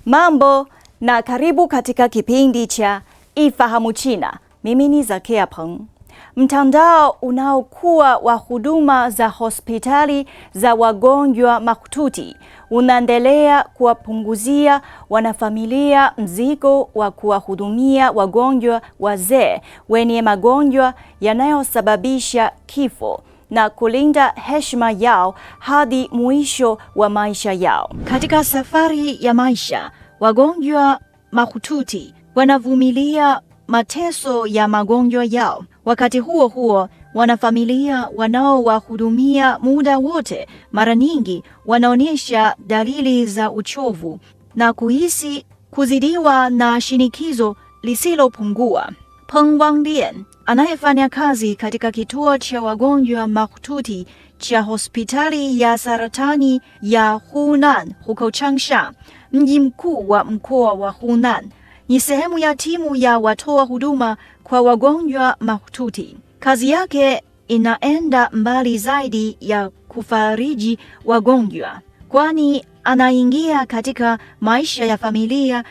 Mambo na karibu katika kipindi cha Ifahamu China. Mimi ni Zakia Peng. Mtandao unaokuwa wa huduma za hospitali za wagonjwa mahututi unaendelea kuwapunguzia wanafamilia mzigo wa kuwahudumia wagonjwa wazee wenye magonjwa yanayosababisha kifo na kulinda heshima yao hadi mwisho wa maisha yao. Katika safari ya maisha, wagonjwa mahututi wanavumilia mateso ya magonjwa yao. Wakati huo huo, wanafamilia wanaowahudumia muda wote mara nyingi wanaonyesha dalili za uchovu na kuhisi kuzidiwa na shinikizo lisilopungua. Peng Wanglian anayefanya kazi katika kituo cha wagonjwa mahututi cha hospitali ya saratani ya Hunan huko Changsha, mji mkuu wa mkoa wa Hunan, ni sehemu ya timu ya watoa huduma kwa wagonjwa mahututi. Kazi yake inaenda mbali zaidi ya kufariji wagonjwa, kwani anaingia katika maisha ya familia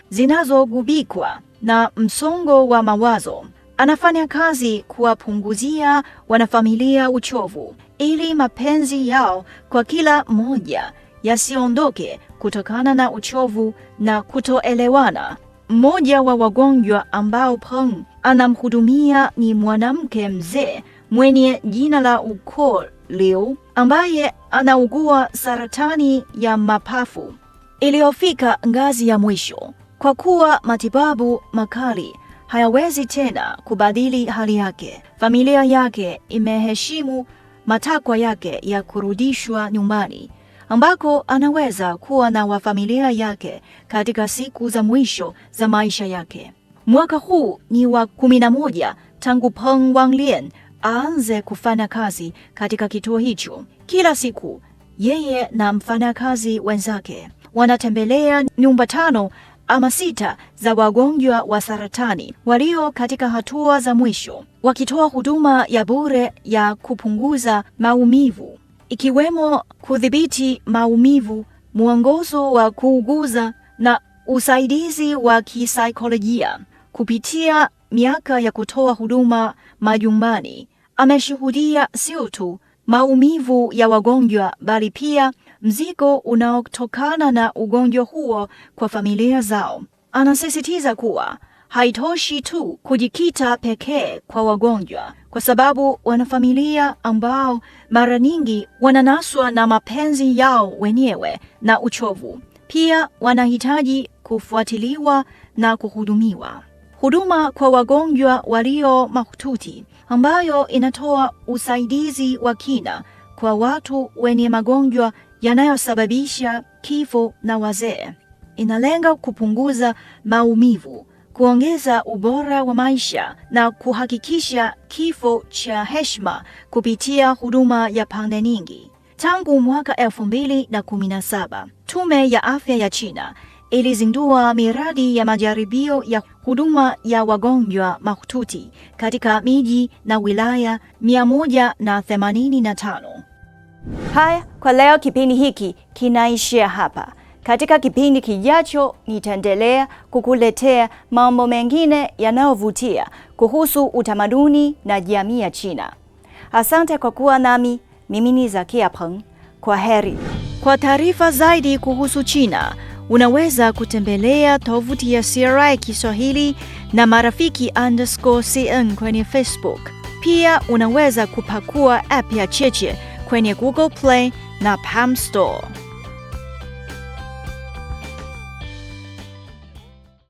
zinazogubikwa na msongo wa mawazo. Anafanya kazi kuwapunguzia wanafamilia uchovu ili mapenzi yao kwa kila mmoja yasiondoke kutokana na uchovu na kutoelewana. Mmoja wa wagonjwa ambao Peng anamhudumia ni mwanamke mzee mwenye jina la ukoo Liu, ambaye anaugua saratani ya mapafu iliyofika ngazi ya mwisho. Kwa kuwa matibabu makali hayawezi tena kubadili hali yake, familia yake imeheshimu matakwa yake ya kurudishwa nyumbani, ambako anaweza kuwa na wafamilia yake katika siku za mwisho za maisha yake. Mwaka huu ni wa 11 tangu Peng Wanglian aanze kufanya kazi katika kituo hicho. Kila siku yeye na mfanyakazi wenzake wanatembelea nyumba 5 ama 6 za wagonjwa wa saratani walio katika hatua za mwisho, wakitoa huduma ya bure ya kupunguza maumivu, ikiwemo kudhibiti maumivu, mwongozo wa kuuguza na usaidizi wa kisaikolojia. Kupitia miaka ya kutoa huduma majumbani, ameshuhudia sio tu maumivu ya wagonjwa bali pia mzigo unaotokana na ugonjwa huo kwa familia zao. Anasisitiza kuwa haitoshi tu kujikita pekee kwa wagonjwa, kwa sababu wanafamilia ambao mara nyingi wananaswa na mapenzi yao wenyewe na uchovu, pia wanahitaji kufuatiliwa na kuhudumiwa. Huduma kwa wagonjwa walio mahututi, ambayo inatoa usaidizi wa kina kwa watu wenye magonjwa yanayosababisha kifo na wazee, inalenga kupunguza maumivu, kuongeza ubora wa maisha na kuhakikisha kifo cha heshima kupitia huduma ya pande nyingi. Tangu mwaka 2017, Tume ya Afya ya China ilizindua miradi ya majaribio ya huduma ya wagonjwa mahututi katika miji na wilaya 185. Haya, kwa leo kipindi hiki kinaishia hapa. Katika kipindi kijacho nitaendelea kukuletea mambo mengine yanayovutia kuhusu utamaduni na jamii ya China. Asante kwa kuwa nami. Mimi ni Zakia Peng. Kwa heri. Kwa taarifa zaidi kuhusu China, unaweza kutembelea tovuti ya CRI Kiswahili na marafiki_CN kwenye Facebook. Pia unaweza kupakua app ya Cheche kwenye Google Play na Palm Store.